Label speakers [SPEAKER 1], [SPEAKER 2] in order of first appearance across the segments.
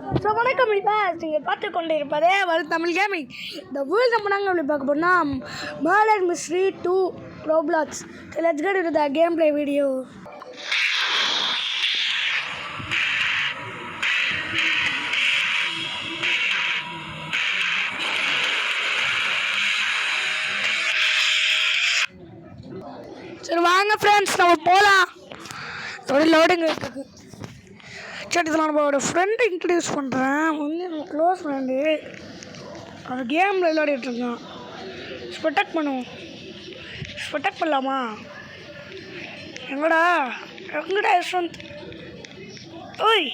[SPEAKER 1] So வணக்கம் விபாஸ், நீங்கள் பார்த்து கொண்டு இருப்பதே வரும் தமிழ் கேமிங். இந்த வேர்ல்டு நம்ம நாங்கள் அப்படி பார்க்க போனால் murder mystery 2 Roblox. So let's get into the game play video. சரி வாங்க ஃப்ரெண்ட்ஸ், நம்ம போகலாம். ஒரு லோடுங்க இருக்குது. சரி, இதில் நம்மளோட ஃப்ரெண்டை இன்ட்ரடியூஸ் பண்ணுறேன். வந்து நம்ம க்ளோஸ் ஃப்ரெண்டு. அந்த கேமில் விளையாடிட்டுருக்கான். ஸ்பெட்டக் பண்ணுவோம். ஸ்பெட்டக் பண்ணலாமா? எங்கடா யஷ்வந்த்? ஓய்,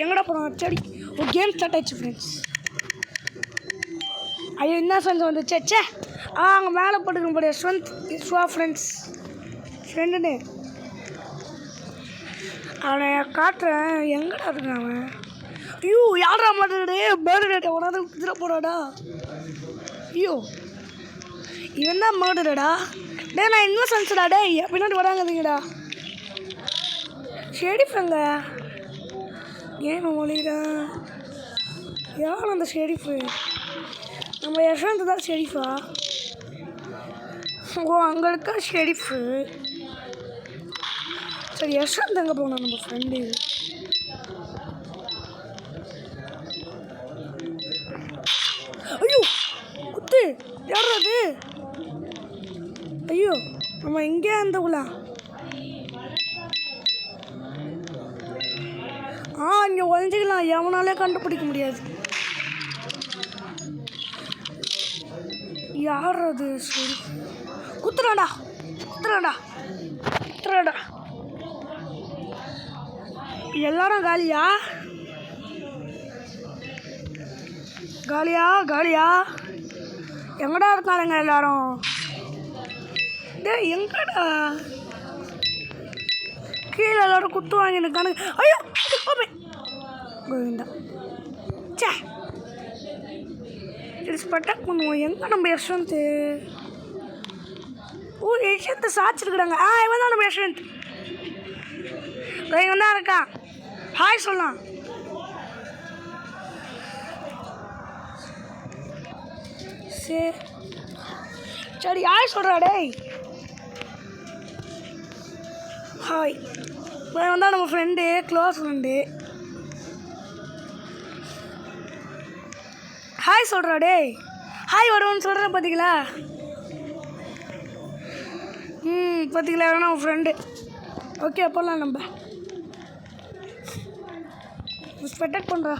[SPEAKER 1] எங்கடா போனோம்? சரி, ஒரு கேம் ஸ்டார்ட் ஆயிடுச்சு ஃப்ரெண்ட்ஸ். ஐயோ, என்ன ஃப்ரெண்ட்ஸ் வந்துச்சு? சே, அங்கே மேலே போட்டுக்கணும் போட யஷ்வந்த் இஸ்வா ஃப்ரெண்ட்ஸ் ஃப்ரெண்டுன்னு அவனை காட்டுறேன். எங்கடா இருக்கான் அவன்? ஐயோ, யாரா மாட்டே மேர்டரேட்டை உடனே குதிரை போடாடா. ஐயோ, இவன் தான் மேர்டரடா. டே, நான் இன்னசென்ஸ்டா. டே, பின்னாடி வராங்கதுங்கடா. ஷெரீஃபுங்க ஏன் மொழிகிறான்? யார் அந்த ஷெரீஃபு? நம்ம யஷ்வந்த் தான் ஷெரீஃபா? ஓ, அங்கே இருக்கா ஷெரீஃபு. சரி, யஷ்வந்த் எங்கே போகணும்? நம்ம ஃப்ரெண்டு. ஐயோ, குத்து யாராது? ஐயோ, நம்ம எங்கே இருந்தவங்களா? இங்கே ஒழிஞ்சிக்கலாம். எவனாலே கண்டுபிடிக்க முடியாது. யார் அது? சரி, குத்துறாடா குத்துறாடா குத்துறாடா. எல்லாரும் காலியா? காலியா காலியா? எங்கடா இருக்காளுங்க எல்லாரும்? டே, எங்கடா? கீழே எல்லாரும் குத்து வாங்கினுக்கானு. ஐயோ, கோவிந்தா. சே, இது ஸ்பெட்டக் பண்ணுவோம். எங்கே நம்ம யஷ்வந்த்? ஓ, யஷ்வந்த் சாச்சிருக்குறாங்க. இவன் தான் நம்ம யஷ்வந்த். இவன் தான் இருக்கான். ஹாய் சொல்லலாம். சரி, ஹாய் சொல்கிறா. டேய், ஹாய். இவன் தான் நம்ம ஃப்ரெண்டு, க்ளோஸ் ஃப்ரெண்டு. ஹாய் சொல்கிறா. டேய், ஹாய் வருவோன்னு சொல்கிறேன். பார்த்தீங்களா? பார்த்தீங்களா? வேணா உன் ஃப்ரெண்டு. ஓகே, போகலாம். நம்ம ஸ்பெட்டக் பண்ணுறா.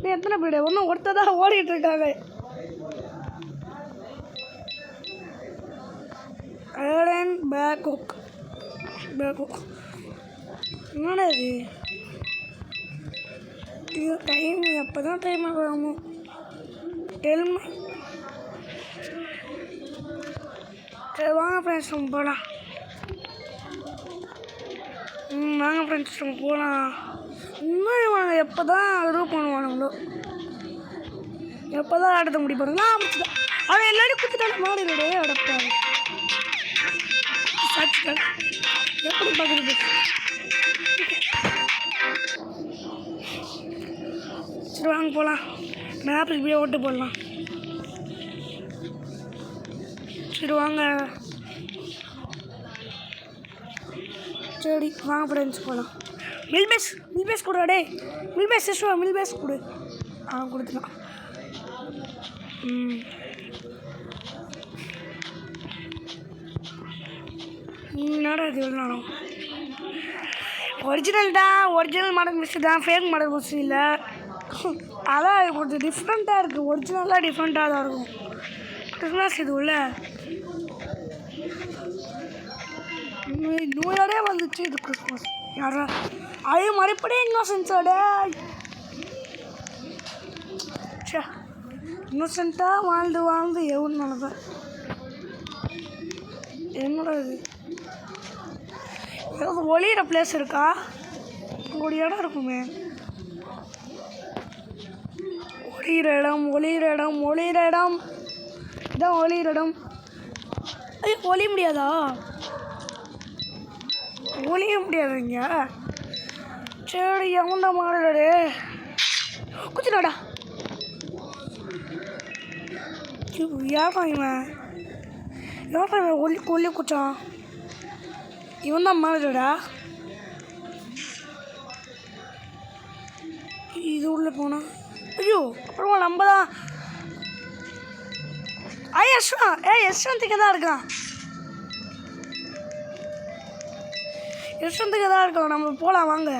[SPEAKER 1] நீ எத்தனை பேர்? ஒன்றும் ஒருத்ததான் ஓடிட்டுருக்காங்க. ஏடன் பேக்கோக் பேக்கோக் என்னடா இது? இது டைம் எப்போ தான் டைம் ஆகும்? டெல்மை. சரி வாங்க ஃப்ரெண்ட்ஸ், நம்ம போகலாம். வாங்க ஃப்ரெண்ட்ஸ், நம்ம போகலாம். இன்னும் இவங்க எப்போ தான் ரூப் பண்ணுவானுங்களோ, எப்போ தான் ஆடத்தை முடிப்பானுங்களா? அவன் எல்லாரும் குத்துட்டான மாடு இல்லையே. அடப்பாரு சாட்சிக்கான எப்படி பார்க்குறது? சரி வாங்க போகலாம். மேப்புக்கு போய் ஓட்டு போடலாம். சரி வாங்க. சரி வாங்க ஃப்ரெண்ட்ஸ் போகலாம். மில்பேஸ் கொடுடா. டே, மில்பேஸ் சிஸ்வா, மில்பேஸ் கொடு. கொடுத்துலாம். என்னடா இது? எவ்வளோ நேரம்? ஒரிஜினல் தான். ஒரிஜினல் மாடல் மிஸ் தான். ஃபேக் மாடல் மிஸ் இல்லை. அதான் கொஞ்சம் டிஃப்ரெண்ட்டாக இருக்குது. ஒரிஜினலாக டிஃப்ரெண்ட்டாக தான் இருக்கும். கிறிஸ்மஸ் இது உள்ள நியூ இயரே வந்துச்சு. இது கிறிஸ்மஸ். யாரா? ஐயோ, மறுபடியும் இன்னோசென்ஸோட. சே, இன்னோசென்ட்டாக வாழ்ந்து எவ்வளோ நல்லதான். என்னோட இது ஏதாவது ஒளியிற பிளேஸ் இருக்கா? ஒரு இடம் இருக்குமே. ஒளியிற இடம் இதான் ஒளியிற இடம். ஐயோ, ஒளிய முடியாதா? ஒளிய முடியாதுங்க. சரி, எவன்டா மாடலு? குத்தினாடா. யாரா இவன்? யாரா இவன் கொல்லி குச்சான்? இவன் தான் மாறிடா. இது உள்ள போனா ஐயோ அப்புறமா நம்ம தான். யஷ்வந்த்க்கு தான் இருக்கான். யஷ்வந்த்க்கு தான் இருக்கான். நம்ம போகலாம் வாங்க.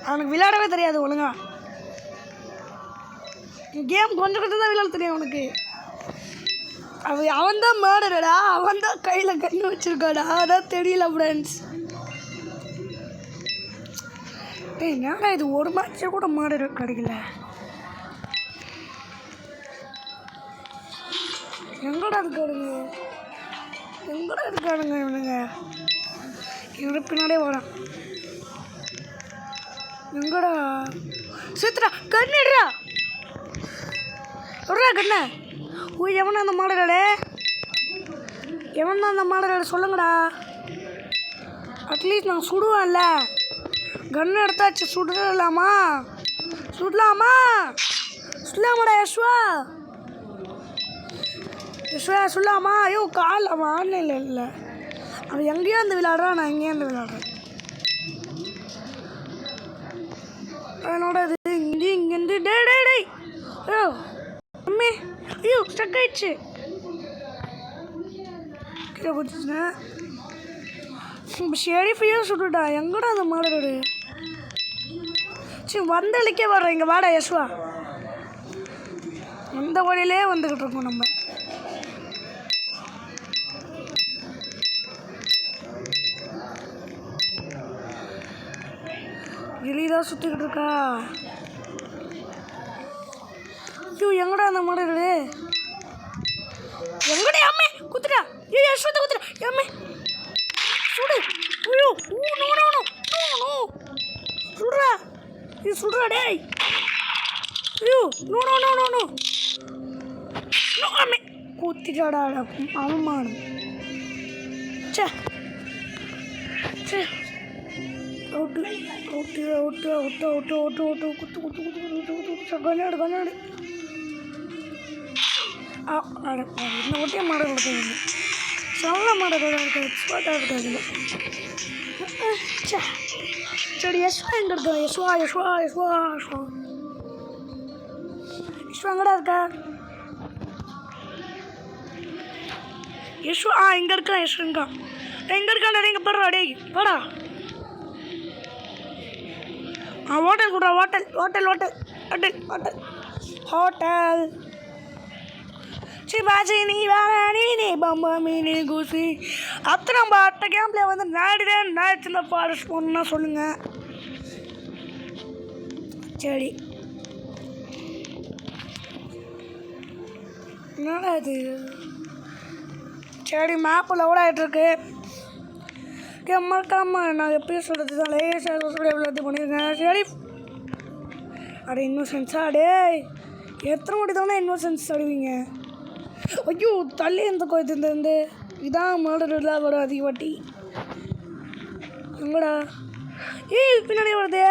[SPEAKER 1] அவனுக்கு விளையாடவே தெரியாது ஒழுங்கா. கேம் கொஞ்சம் தான் விளையாட தெரியும் அவனுக்கு. அவன் தான் மாடடா. அவன் தான் கையில் கண்ணு வச்சிருக்காடா. அதான் தெரியல ஃப்ரெண்ட்ஸ். என்னடா இது ஒரு மேட்சை கூட மாடு கிடைக்கல. எங்கடா இருக்கானுங்க இவனுங்க? இவனு பின்னாடியே வரான். எங்கடா சேர்த்துடா கண்ணுடுறா. விட்றா கண்ணு. எவனா அந்த மாடலாடே? எவன் தான் அந்த மாடலாட சொல்லுங்கடா. அட்லீஸ்ட் நான் சுடுவேன்ல. கன்று எடுத்தாச்சு. சுடலாமாடா யஷ்வா சொல்லாமா? ஐயோ கால் அவன் ஆன்லைனில் இல்லை. அவன் எங்கேயோ வந்து விளையாடுறான். நான் எங்கேயோ வந்து விளையாடுறேன். என்னோட இது இங்கேருந்து டே ஐயோ அம்மே ஐயோ ஸ்டக் ஆயிடுச்சு. கீழே குதிச்சுனேன். ஷெரீஃபையே சுட்டுட்டா. எங்கடா அந்த மாடலோடு? சரி வந்தளிக்கே வர்றோம். இங்கே வாடா யஷ்வா. அந்த வழியிலே வந்துக்கிட்டு இருக்கோம் நம்ம. கிளிதான் சுற்றிக்கிட்டு இருக்கா. ஐயோ எங்கடா அந்த மாடலு? எங்கடா அம்மே குத்துட்டா. ஐயோ யஷ்வந்த் குத்துட்டா. அம்மே சுடு. ஐயோ நோ சுடுறா. இது சுடுறா டேய். ஐயோ நோ அம்மே குத்திட்டாடா. அவமானம். சே அவுட்டு கண்ணாடு இந்த ஒட்டிய மாடல் இருக்காது. சொல்ல மாடல் இருக்காது. எக்ஸ்பர்ட்டாக இருக்காது. சரி யஷ்வா எங்கே இருக்கா? யஷ்வா எங்கடா இருக்கா? யஷ்வா இங்கே இருக்கான். எங்கே இருக்காண்டா? நீங்கள் போடுறா டேய் போடா. ஹோட்டல் கூட ஹோட்டல் சிபாஜி நீ வாணி நீ பம்பா மீனி கூசி. அத்தை நம்ம அட்டை கேம்பில் வந்து நாடு இந்த ஃபாரஸ்ட் போகணுன்னா சொல்லுங்கள். சரி என்னடா இது? சரி மேப்பில் கூட ஆகிட்டுருக்கு. மறக்காமல் நான் எப்பயும் சொல்கிறது தான். லேசாக பண்ணியிருக்கேன். சரி அட இன்னோசென்ஸா டே. எத்தனை வாட்டி தானே இன்னோசென்ஸ் அடிவீங்க? ஐயோ தள்ளி எந்த கோயத்துலேருந்து இதான் மாடலாம் வரும் அதிக வாட்டி. எங்கடா? பின்னாடி வருது.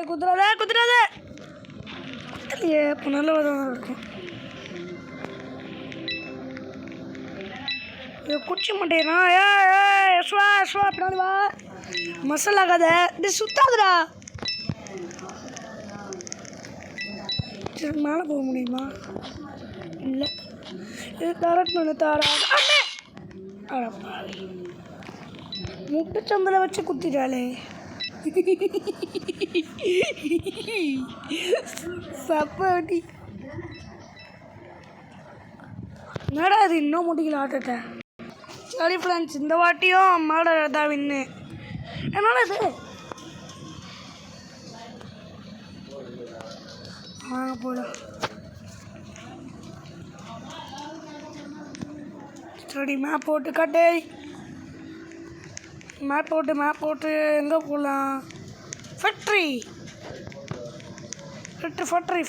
[SPEAKER 1] குத்துறாதே இல்லையே. இப்போ நல்ல தான் இருக்கும். குச்சி மாட்டேனா? யஷ்வா பின்னாடி வா. மசாலா கதை இது சுத்தாதுடா. சரி மேலே போக முடியுமா? இல்லை இது டேரக்ட் பண்ண தாரா. முட்டை சம்பளம் வச்சு குத்திட்டாளே. சப்பாட்டி என்னடா அது இன்னும் முடிக்கல ஆட்டத்தை. சரி ஃப்ரெண்ட்ஸ் இந்த வாட்டியும் மாடல் தான் வின்னு. என்னடா இது? வாங்க போகலாம். சரி மேப் போட்டு கட்டே. மேப் போட்டு எங்கே போகலாம்?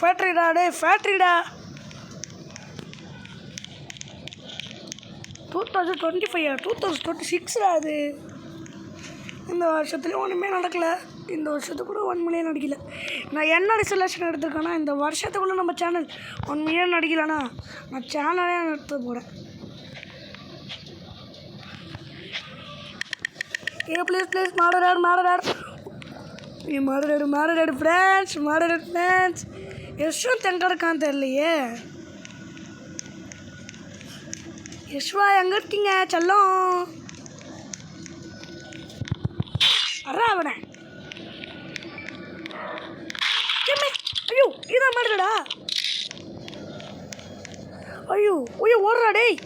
[SPEAKER 1] ஃபேக்ட்ரிடா டே. ஃபேக்ட்ரிடா 2025 2026 அது. இந்த வருஷத்துலேயும் ஒன்றுமே நடக்கலை. இந்த வருஷத்துக்குள்ள 1 மில்லியன் அடிக்கல. நான் என்ன ரிசல்யூஷன் எடுத்திருக்கேன்னா, இந்த வருஷத்துக்குள்ளே நம்ம சேனல் 1 மில்லியன் அடிக்கலைன்னா நான் சேனலே எடுத்து போகிறேன். ப்ளீஸ் மாடராடு ஃப்ரெண்ட்ஸ் யஷ்வந்த் எங்கே இருக்கான்னு தெரியலையே. யஷ்வா எங்கே இருக்கீங்க செல்லம்? அறா அவனை. ஐயோ இதான் மாடுறடா. ஐயோ ஓடுறா டேய்,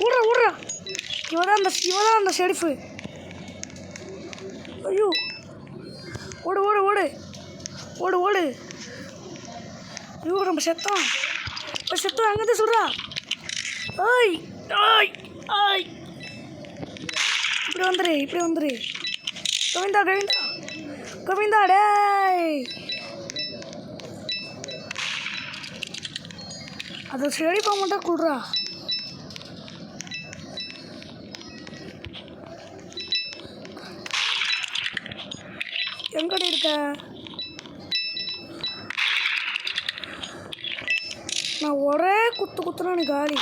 [SPEAKER 1] ஓடுறா. இவதான் அந்த ஷெரிஃபு. ஐயோ ஓடு. ஐயோ நம்ம செத்தோம் அங்கேதான் சொல்கிறா. ஐய் இப்படி வந்துரு. கோவிந்தா டேய். அது ஷெரிஃபா மட்டும் கூடுறா. எங்கடி இருக்க? நான் ஒரே குத்துனா நீ காலி.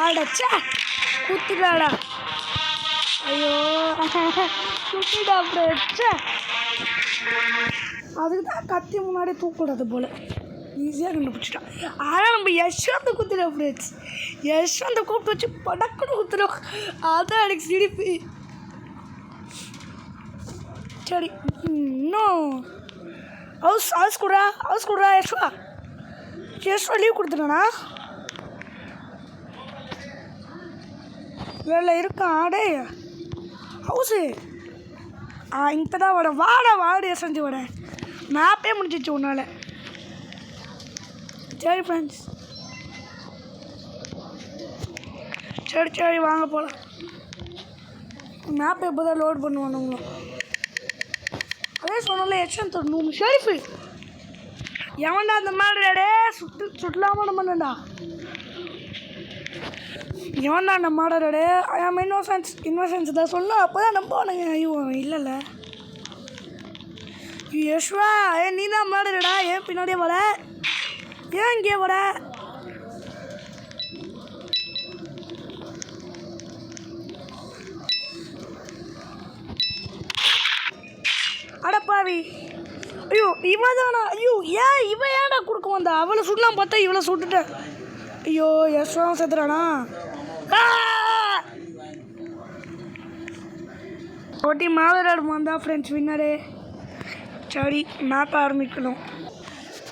[SPEAKER 1] ஆடச்சா குத்துடாடா. ஐயோ குத்திடா பிரச்ச. அதுக்கு தான் கத்தி முன்னாடி தூக்கூடாது போல், ஈஸியாக கண்டுபிடிச்சிட்டான். ஆனால் நம்ம யஷ்வந்தை குத்துட்டோம் ஃப்ரெண்ட்ஸ். யஷ்வந்தை கூப்பிட்டு வச்சு படக்குன்னு குத்துட்டோம். அதான் எனக்கு சிரிப்பு. சரி இன்னும் ஹவுஸ் கூடா யஷ்வா லீவ் கொடுத்துட்டானா? வேலை இருக்கான் ஆடே ஹவுஸு. இப்போ தான் வாட செஞ்சு மேப்பே முடிச்சிச்சு உன்னால். சரி ஃப்ரெண்ட்ஸ், சரி வாங்க போகலாம். மேப்பை இப்போ தான் லோட் பண்ணுவானுங்களும். அதே சொன்னால யஷ்வந்த் ஒரு ஷெரிஃபு எவன்டா அந்த மாடே சுட்டலாம நம்மண்டா. இவன் தான் நம்ம மாடரோட ஐயாம் இன்னோசன்ஸ் தான் சொல்லணும். அப்போ தான் நம்புவானுங்க. ஐயோ இல்லைல்ல யஷ்வா, நீ தான் மாடரடா. ஏன் பின்னாடியே வர? ஏன் இங்கே வர? அடப்பாவி. ஐயோ இவன் தானா? ஐயோ இவன் ஏன்டா கொடுக்க வந்தா? அவளை சுடலாம் பார்த்தா இவளை சுட்டுட்டேன். ஐயோ யஷ்வா செத்துறானா? போட்டி மாவராடு வந்தா ஃப்ரெண்ட்ஸ் வின்னரே. சரி மேப் ஆரம்பிக்கணும்.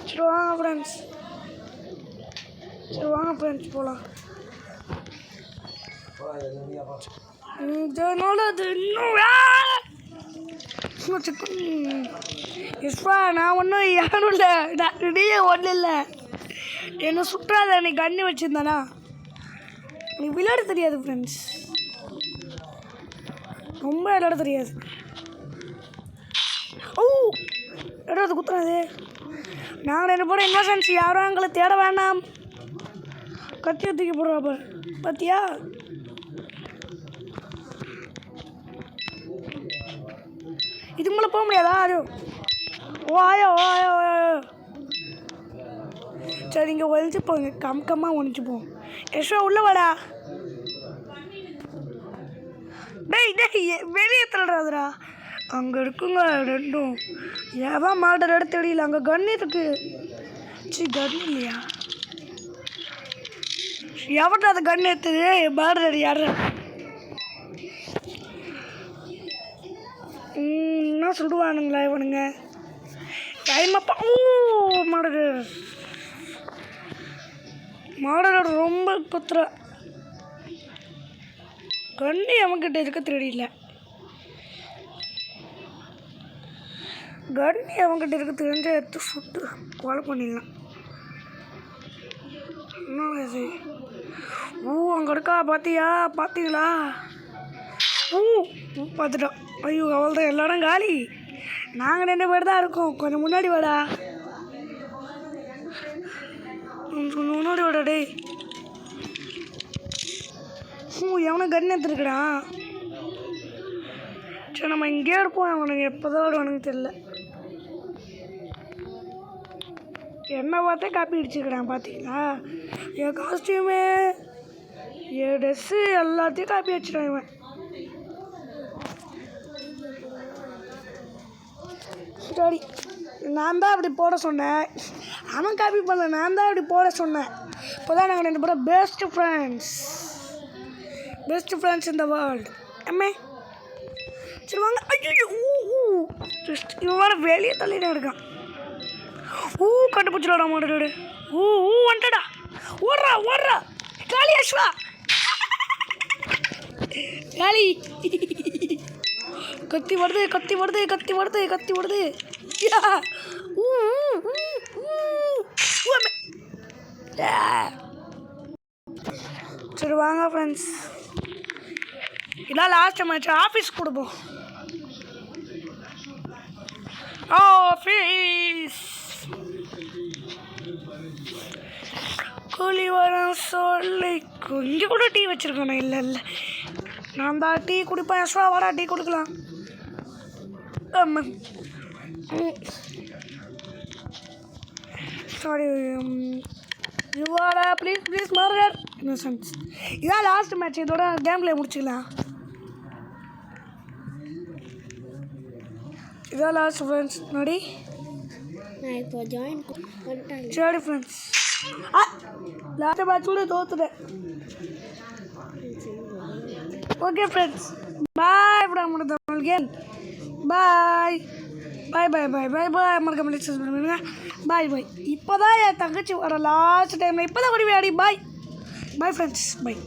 [SPEAKER 1] சரி வாங்க ஃப்ரெண்ட்ஸ் போகலாம். யஷ்வா நான் ஒன்றும் யாரும் இல்லை, நீயே ஒன்றும் இல்லை. என்னை சுற்றாத, நீ கண்ணி வச்சுருந்தானா? நீ விளையாட தெரியாது ஃப்ரெண்ட்ஸ், ரொம்ப விளையாட தெரியாது. ஓ எதாவது குத்துறது. நாங்கள் என்ன போட இன்னோசன்ஸ் யாரும் எங்களை தேட வேண்டாம். கத்தியை தூக்கி போடுறாப்ப பார்த்தியா? இதுக்கு மேலே போக முடியாதா? ஆயோ சரி இங்கே ஒழிச்சு போங்க, கம்மாக ஒழிச்சுப்போம். யஷ்வா உள்ள வாடா. டேய் வெளியே தள்ளுறாதுடா. அங்கே இருக்குங்க ரெண்டும். ஏன் மாடர் எடுத்து தெரியல. அங்கே கன் இருக்கு. கன் இல்லையா? எவன்டா அந்த கன் எடுத்தது? மாடர் யாரு? என்ன சுடுவானுங்களா இவனுங்க? டைம் அப்பா. ஓ மாடர் ரொம்ப குத்துற. கண்ணி அவன்கிட்ட இருக்க தெரியல. கண்ணி அவன்கிட்ட இருக்க தெரிஞ்ச எடுத்து சுட்டு கொலை பண்ணிடலாம். என்ன இது? அங்கே இருக்கா பார்த்தீங்களா? பார்த்துட்டோம். ஐயோ அவள் தான் எல்லா இடம் காலி. நாங்கள் 2 பேர் தான் இருக்கோம். கொஞ்சம் முன்னாடி வாடா. முன்னாடி விட டேய். எவனை கன் எடுத்துருக்குறான். சரி நம்ம இங்கே இருப்போம். அவனுக்கு எப்போதான் வருவானுக்கு தெரியல. என்ன பார்த்தே காப்பி அடிச்சுக்கிறான் பார்த்தீங்களா? என் காஸ்டியூமு என் ட்ரெஸ்ஸு எல்லாத்தையும் காப்பி அடிச்சிட்டான் இவன். சரி நான் தான் அப்படி போட சொன்னேன். அவன் காப்பி பண்ணல, நான் தான் அப்படி போட சொன்னேன். இப்போ தான் நாங்கள் 2 பேரும் best friends in the world. அம்மே சரி வாங்க. ஐயோ இவன் வேறு வெளியே தள்ளிட்டு இருக்கான். கண்டுபிடிச்சிடா மாட்டோட. வந்துடா. ஓடுறா காளி அஸ்வா காளி. கத்தி வருது. சரி வாங்க ஃப்ரெண்ட்ஸ், இதான் லாஸ்ட் மேட்ச். ஆஃபீஸ் கொடுப்போம். ஆஃபீஸ் கூலி வரம் சொல்லி இங்கே கூட டீ வச்சுருக்கேன். இல்லை நான் தான் டீ குடிப்பேன். அஸ்வா வாடா டீ கொடுக்கலாம். சாரி யுவாடா ப்ளீஸ் மர்டர் இன்னசென்ஸ். இதான் லாஸ்ட் மேட்ச். இதோட கேம் பிளே முடிச்சுக்கலாம். இதான் லாஸ்ட் ஃப்ரெண்ட்ஸ். நடி
[SPEAKER 2] நான் இப்போ ஜாயின் பண்ணிட்டேன்.
[SPEAKER 1] சரி ஃப்ரெண்ட்ஸ், லாஸ்ட் மேட்ச் கூட தோத்துட்டேன். Okay friends, bye from game. Bye மறக்காம சப்ஸ்கிரைப் பண்ணுங்க. பாய். இப்போ தான் என் தங்கச்சி வர லாஸ்ட் டைமில் இப்போ தான் விளையாடி. பாய் ஃப்ரெண்ட்ஸ், பாய்.